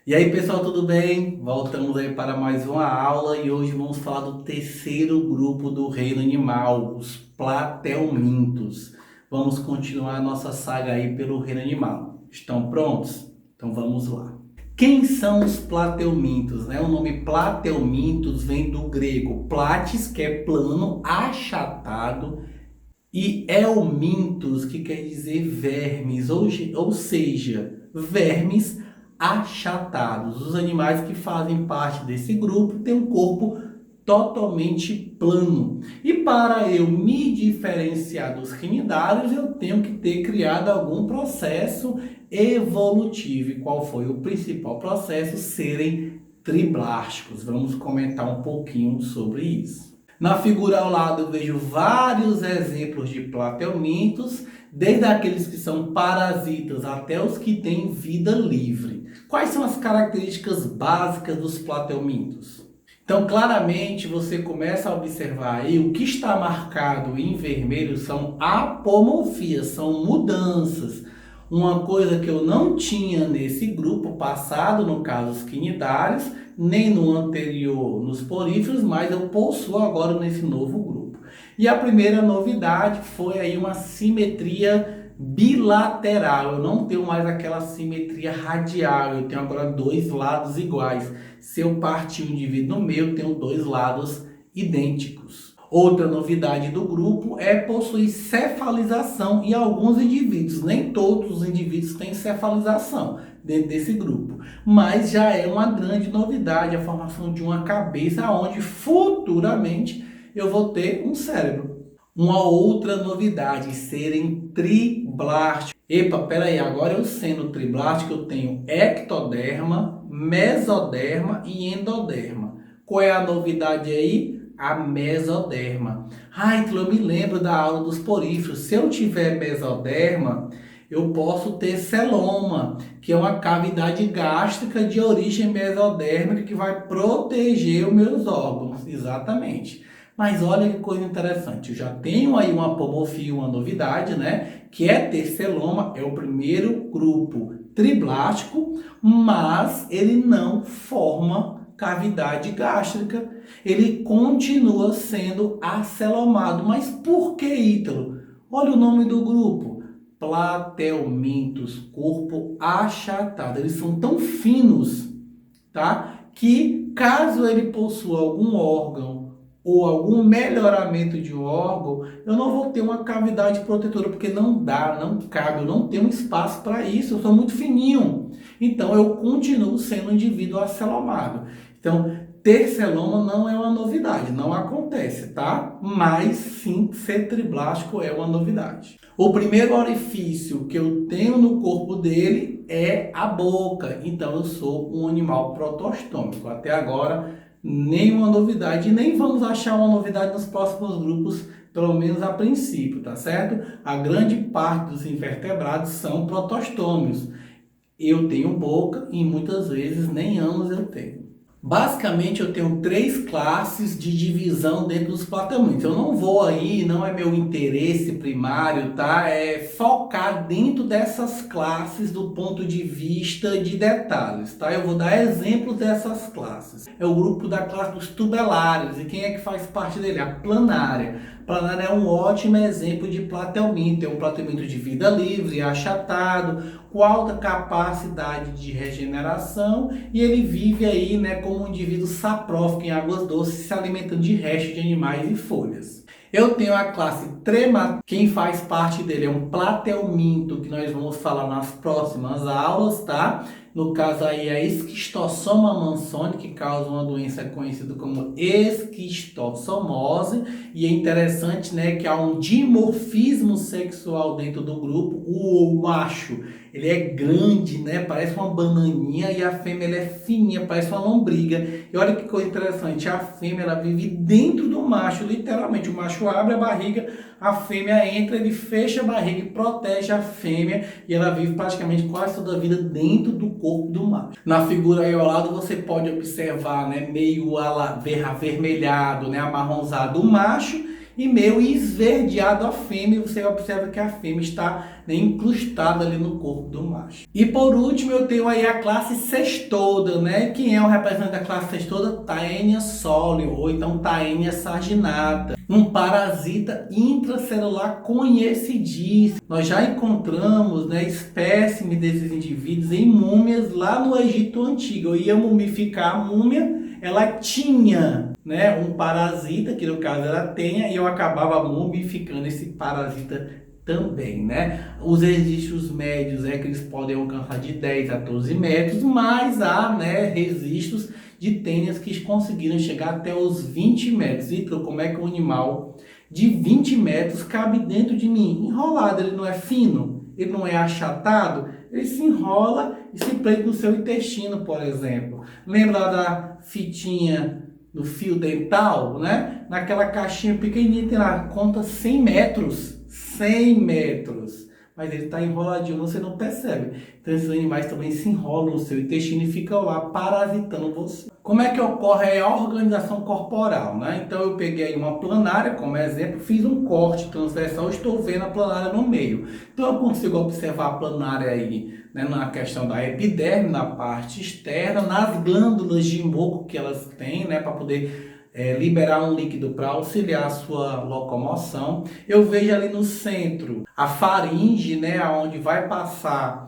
E aí pessoal, tudo bem? Voltamos aí para mais uma aula e hoje vamos falar do terceiro grupo do reino animal, os platelmintos. Vamos continuar a nossa saga aí pelo reino animal. Estão prontos? Então vamos lá. Quem são os platelmintos, né? O nome platelmintos vem do grego platis, que é plano, achatado, e helmintos, que quer dizer vermes, ou seja, vermes achatados. Os animais que fazem parte desse grupo têm um corpo totalmente plano. E para eu me diferenciar dos quinidários, eu tenho que ter criado algum processo evolutivo. E qual foi o principal processo? Serem triblásticos. Vamos comentar um pouquinho sobre isso. Na figura ao lado eu vejo vários exemplos de platelmintos, desde aqueles que são parasitas até os que têm vida livre. Quais são as características básicas dos platelmintos? Então, claramente, você começa a observar aí o que está marcado em vermelho são apomorfias, são mudanças. Uma coisa que eu não tinha nesse grupo passado, no caso os quinidários, nem no anterior nos poríferos, mas eu possuo agora nesse novo grupo. E a primeira novidade foi aí uma simetria bilateral. Eu não tenho mais aquela simetria radial, eu tenho agora dois lados iguais. Se eu partir o indivíduo no meio, eu tenho dois lados idênticos. Outra novidade do grupo é possuir cefalização em alguns indivíduos. Nem todos os indivíduos têm cefalização dentro desse grupo, mas já é uma grande novidade a formação de uma cabeça onde futuramente eu vou ter um cérebro. Uma outra novidade, serem triblásticos. Epa, peraí, agora eu sendo triblástico eu tenho ectoderma, mesoderma e endoderma. Qual é a novidade aí? A mesoderma. Então eu me lembro da aula dos poríferos. Se eu tiver mesoderma, eu posso ter celoma, que é uma cavidade gástrica de origem mesodérmica que vai proteger os meus órgãos. Exatamente. Mas olha que coisa interessante, eu já tenho aí uma apomorfia, uma novidade, né? Que é ter celoma, é o primeiro grupo triblástico, mas ele não forma cavidade gástrica, ele continua sendo acelomado. Mas por que, Ítalo? Olha o nome do grupo, platelmintos, corpo achatado. Eles são tão finos, tá? Que caso ele possua algum órgão ou algum melhoramento de um órgão, eu não vou ter uma cavidade protetora, porque não dá, não cabe, eu não tenho espaço para isso, eu sou muito fininho. Então eu continuo sendo um indivíduo acelomado. Então, ter celoma não é uma novidade, não acontece, tá? Mas sim, ser triblástico é uma novidade. O primeiro orifício que eu tenho no corpo dele é a boca, então eu sou um animal protostômico. Até agora, nenhuma novidade, e nem vamos achar uma novidade nos próximos grupos, pelo menos a princípio, tá certo? A grande parte dos invertebrados são protostômicos. Eu tenho boca e muitas vezes nem ânus eu tenho. Basicamente eu tenho três classes de divisão dentro dos platelmintos. Eu não vou aí, não é meu interesse primário, tá? É focar dentro dessas classes do ponto de vista de detalhes, tá? Eu vou dar exemplos dessas classes. É o grupo da classe dos tubelares. E quem é que faz parte dele? A planária. A planária é um ótimo exemplo de platelminto. É um platelminto de vida livre, achatado, com alta capacidade de regeneração, e ele vive aí, né, como um indivíduo saprófico em águas doces, se alimentando de restos de animais e folhas. Eu tenho a classe Trematóide, quem faz parte dele é um platelminto, que nós vamos falar nas próximas aulas, tá? No caso aí é a esquistossoma mansoni, que causa uma doença conhecida como esquistossomose, e é interessante, né, que há um dimorfismo sexual dentro do grupo. O macho, ele é grande, né, parece uma bananinha, e a fêmea ela é fininha, parece uma lombriga. E olha que coisa interessante, a fêmea ela vive dentro do macho, literalmente. O macho abre a barriga, a fêmea entra, ele fecha a barriga e protege a fêmea, e ela vive praticamente quase toda a vida dentro do corpo do macho. Na figura aí ao lado você pode observar, né, meio avermelhado, né, amarronzado o macho, e meio esverdeado a fêmea. Você observa que a fêmea está, né, incrustada ali no corpo do macho. E por último eu tenho aí a classe Cestoda, né? Quem é o representante da classe Cestoda? Taenia solio, ou então Taenia sarginata, um parasita intracelular conhecidíssimo. Nós já encontramos, né, espécimes desses indivíduos em múmias lá no Egito Antigo. Eu ia mumificar a múmia, ela tinha, né, um parasita, que no caso era a tênia, e eu acabava mumificando esse parasita também, né? Os registros médios é que eles podem alcançar de 10 a 12 metros, mas há, né, registros de tênias que conseguiram chegar até os 20 metros. Então, como é que um animal de 20 metros cabe dentro de mim? Enrolado, ele não é fino, ele não é achatado, ele se enrola e se prende no seu intestino, por exemplo. Lembra lá da fitinha do fio dental, né? Naquela caixinha pequenininha, tem lá, conta 100 metros. 100 metros. Mas ele está enroladinho, você não percebe. Então esses animais também se enrolam no seu intestino e ficam lá parasitando você. Como é que ocorre a organização corporal, né? Então eu peguei uma planária como exemplo, fiz um corte transversal, estou vendo a planária no meio. Então eu consigo observar a planária aí, né, na questão da epiderme, na parte externa, nas glândulas de muco que elas têm, né, para poder liberar um líquido para auxiliar a sua locomoção. Eu vejo ali no centro a faringe, né, onde vai passar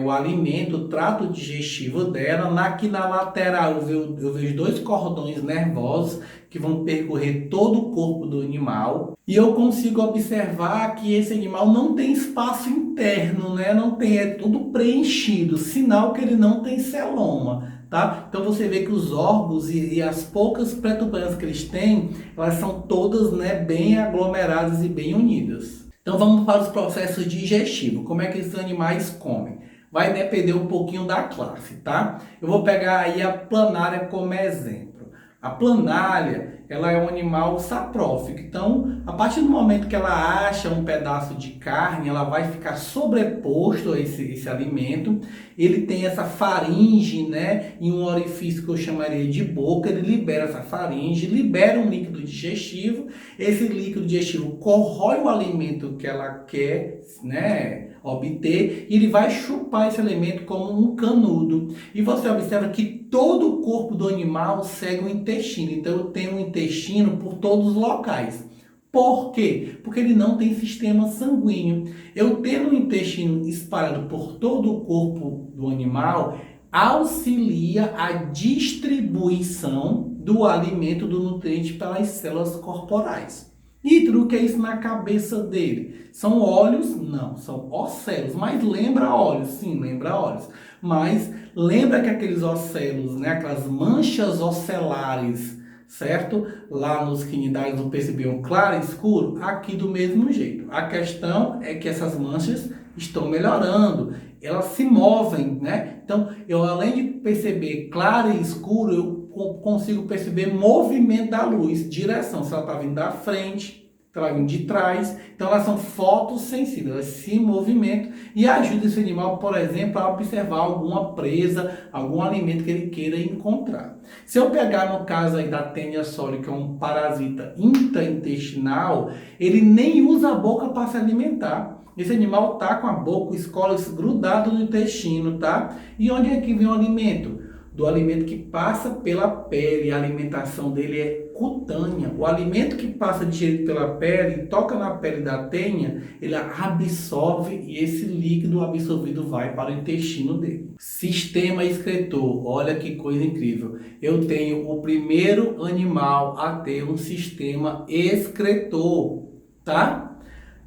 o alimento, o trato digestivo dela. Aqui na lateral eu vejo dois cordões nervosos que vão percorrer todo o corpo do animal. E eu consigo observar que esse animal não tem espaço interno, né? Não tem, é tudo preenchido, sinal que ele não tem celoma. Tá? Então você vê que os órgãos e as poucas protuberâncias que eles têm, elas são todas, né, bem aglomeradas e bem unidas. Então vamos para os processos digestivos. Como é que esses animais comem? Vai depender um pouquinho da classe, tá? Eu vou pegar aí a planária como exemplo. A planária, ela é um animal saprófico. Então, a partir do momento que ela acha um pedaço de carne, ela vai ficar sobreposto a esse alimento. Ele tem essa faringe, né, em um orifício que eu chamaria de boca. Ele libera essa faringe, libera um líquido digestivo. Esse líquido digestivo corrói o alimento que ela quer, né, obter, e ele vai chupar esse alimento como um canudo. E você observa que todo o corpo do animal segue o intestino. Então eu tenho um intestino por todos os locais. Por quê? Porque ele não tem sistema sanguíneo. Eu tendo o intestino espalhado por todo o corpo do animal, auxilia a distribuição do alimento, do nutriente pelas células corporais. E o que é isso na cabeça dele? São olhos? Não, são ocelos. Mas lembra olhos? Sim, lembra olhos. Mas lembra que aqueles ocelos, né, aquelas manchas ocelares, certo? Lá nos quinidários não percebiam claro e escuro? Aqui do mesmo jeito. A questão é que essas manchas estão melhorando, elas se movem, né? Então, eu além de perceber claro e escuro, eu consigo perceber movimento da luz, direção, se ela está vindo da frente, se ela está vindo de trás. Então elas são fotossensíveis, elas se movimentam e ajudam esse animal, por exemplo, a observar alguma presa, algum alimento que ele queira encontrar. Se eu pegar no caso aí da Taenia solio, que é um parasita intraintestinal, ele nem usa a boca para se alimentar. Esse animal está com a boca, o escólis grudado no intestino, tá? E onde é que vem o alimento? Do alimento que passa pela pele. A alimentação dele é cutânea. O alimento que passa digerido pela pele e toca na pele da tênia, ele absorve e esse líquido absorvido vai para o intestino dele. Sistema excretor. Olha que coisa incrível. Eu tenho o primeiro animal a ter um sistema excretor, tá?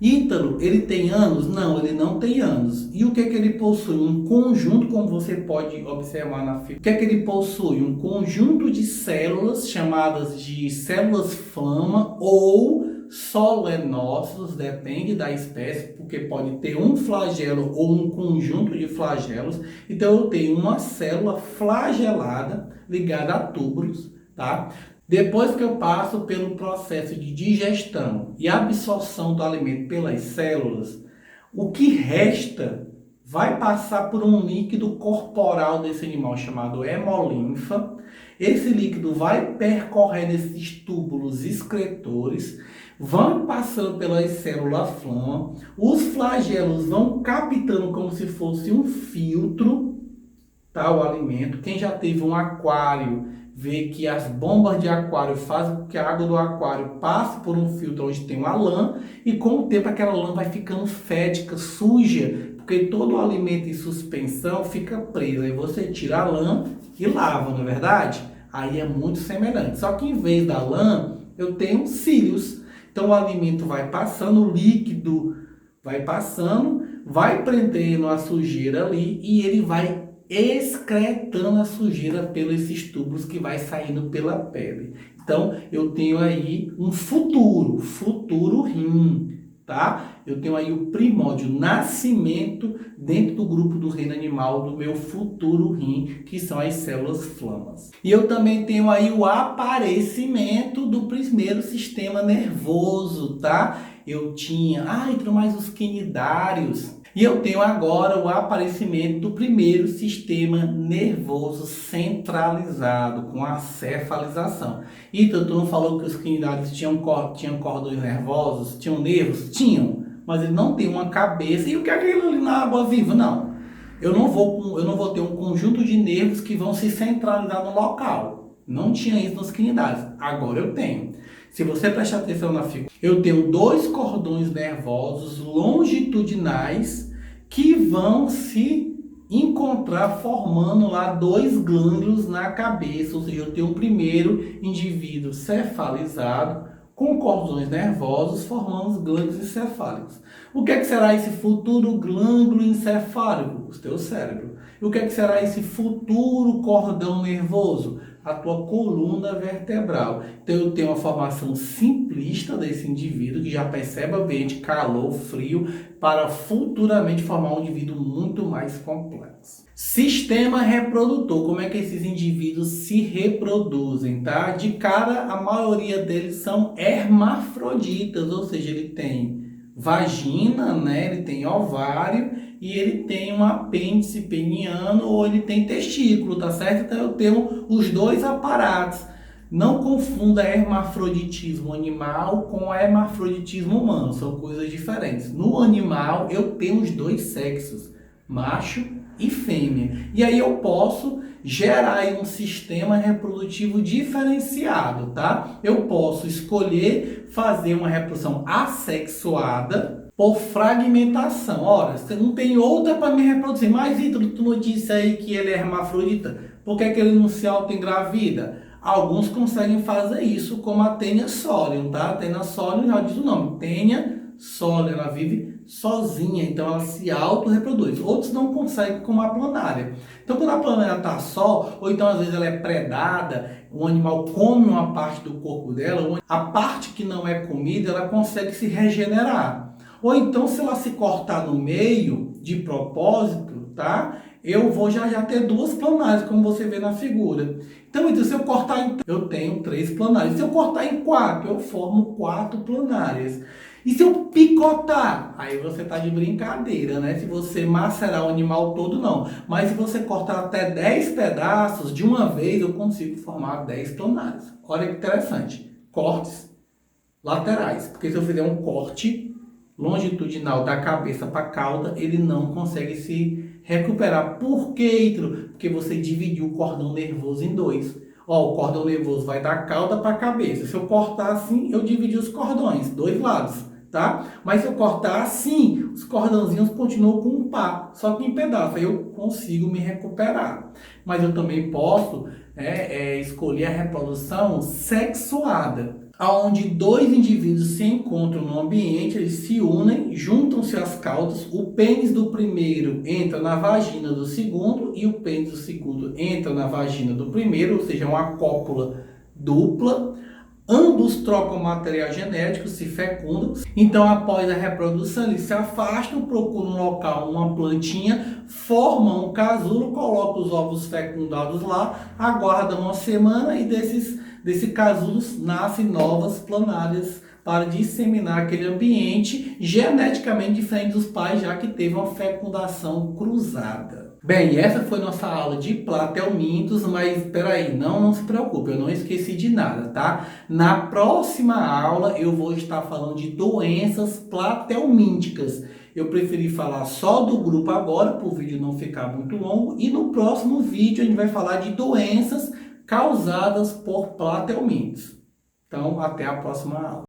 Ítalo, ele tem anos? Não, ele não tem anos. E o que é que ele possui? Um conjunto, como você pode observar na figura. O que é que ele possui? Um conjunto de células chamadas de células flama ou solenócitos, depende da espécie, porque pode ter um flagelo ou um conjunto de flagelos. Então eu tenho uma célula flagelada ligada a túbulos, tá? Depois que eu passo pelo processo de digestão e absorção do alimento pelas células, o que resta vai passar por um líquido corporal desse animal chamado hemolinfa. Esse líquido vai percorrendo esses túbulos excretores, vão passando pelas células flama, os flagelos vão captando como se fosse um filtro, tá, o alimento. Quem já teve um aquário vê que as bombas de aquário fazem com que a água do aquário passe por um filtro onde tem uma lã, e com o tempo aquela lã vai ficando fética, suja, porque todo o alimento em suspensão fica preso. Aí você tira a lã e lava, não é verdade? Aí é muito semelhante. Só que em vez da lã, eu tenho cílios. Então o alimento vai passando, o líquido vai passando, vai prendendo a sujeira ali e ele vai excretando a sujeira pelos esses tubos que vai saindo pela pele. Então eu tenho aí um futuro rim, tá? Eu tenho aí o primórdio, nascimento dentro do grupo do reino animal do meu futuro rim, que são as células flamas. E eu também tenho aí o aparecimento do primeiro sistema nervoso, tá? Eu tinha, entrou mais os quinidários. E eu tenho agora o aparecimento do primeiro sistema nervoso centralizado, com a cefalização. Então, tu não falou que os quinidários tinham cordões nervosos, tinham nervos? Tinham, mas ele não tem uma cabeça. E o que é aquilo ali na água viva? Não. Eu não vou ter um conjunto de nervos que vão se centralizar no local. Não tinha isso nos quinidários. Agora eu tenho. Se você prestar atenção na figura, eu tenho dois cordões nervosos longitudinais que vão se encontrar formando lá dois glândulos na cabeça. Ou seja, eu tenho o primeiro indivíduo cefalizado com cordões nervosos formando os glândulos encefálicos. O que é que será esse futuro glândula encefálico? O teu cérebro. E o que é que será esse futuro cordão nervoso? A tua coluna vertebral. Então eu tenho uma formação simplista desse indivíduo que já percebe o ambiente, calor, frio, para futuramente formar um indivíduo muito mais complexo. Sistema reprodutor, como é que esses indivíduos se reproduzem, tá? De cara, a maioria deles são hermafroditas, ou seja, ele tem vagina, né? Ele tem ovário e ele tem um apêndice peniano ou ele tem testículo, tá certo? Então eu tenho os dois aparatos. Não confunda hermafroditismo animal com hermafroditismo humano, são coisas diferentes. No animal eu tenho os dois sexos, macho e fêmea. E aí eu posso gerar um sistema reprodutivo diferenciado, tá? Eu posso escolher fazer uma reprodução assexuada por fragmentação. Ora, você não tem outra para me reproduzir. Mas, Ítalo, tu não disse aí que ele é hermafrodita? Por que é que ele não se auto-engravida? Alguns conseguem fazer isso, como a Tênia Solium, tá? A Tênia Solium já diz o nome, Tênia Solium, ela vive sozinha, então ela se auto-reproduz. Outros não conseguem, como a planária. Então, quando a planária está só, ou então às vezes ela é predada, o animal come uma parte do corpo dela, a parte que não é comida, ela consegue se regenerar. Ou então, se ela se cortar no meio, de propósito, tá? Eu vou já ter duas planárias, como você vê na figura. Então, se eu cortar em... eu tenho 3 planárias. Se eu cortar em 4, eu formo 4 planárias. E se eu picotar? Aí você tá de brincadeira, né? Se você macerar o animal todo, não. Mas se você cortar até 10 pedaços, de uma vez eu consigo formar 10 planárias. Olha que interessante. Cortes laterais. Porque se eu fizer um corte longitudinal da cabeça para a cauda, ele não consegue se recuperar. Por quê, Ítalo? Porque você dividiu o cordão nervoso em 2. Ó, o cordão nervoso vai da cauda para a cabeça. Se eu cortar assim, eu dividi os cordões, 2 lados, tá? Mas se eu cortar assim, os cordãozinhos continuam com um par, só que em pedaço. Aí eu consigo me recuperar. Mas eu também posso escolher a reprodução sexuada, onde 2 indivíduos se encontram no ambiente, eles se unem, juntam-se as caudas, o pênis do primeiro entra na vagina do segundo e o pênis do segundo entra na vagina do primeiro, ou seja, uma cópula dupla. Ambos trocam material genético, se fecundam. Então, após a reprodução, eles se afastam, procuram um local, uma plantinha, formam um casulo, colocam os ovos fecundados lá, aguardam uma semana e desse casulo nascem novas planárias para disseminar aquele ambiente geneticamente diferente dos pais, já que teve uma fecundação cruzada. Bem, essa foi nossa aula de platelmintos, mas espera aí, não se preocupe, eu não esqueci de nada, tá? Na próxima aula eu vou estar falando de doenças platelmínticas. Eu preferi falar só do grupo agora, para o vídeo não ficar muito longo, e no próximo vídeo a gente vai falar de doenças causadas por platelmintos. Então, até a próxima aula.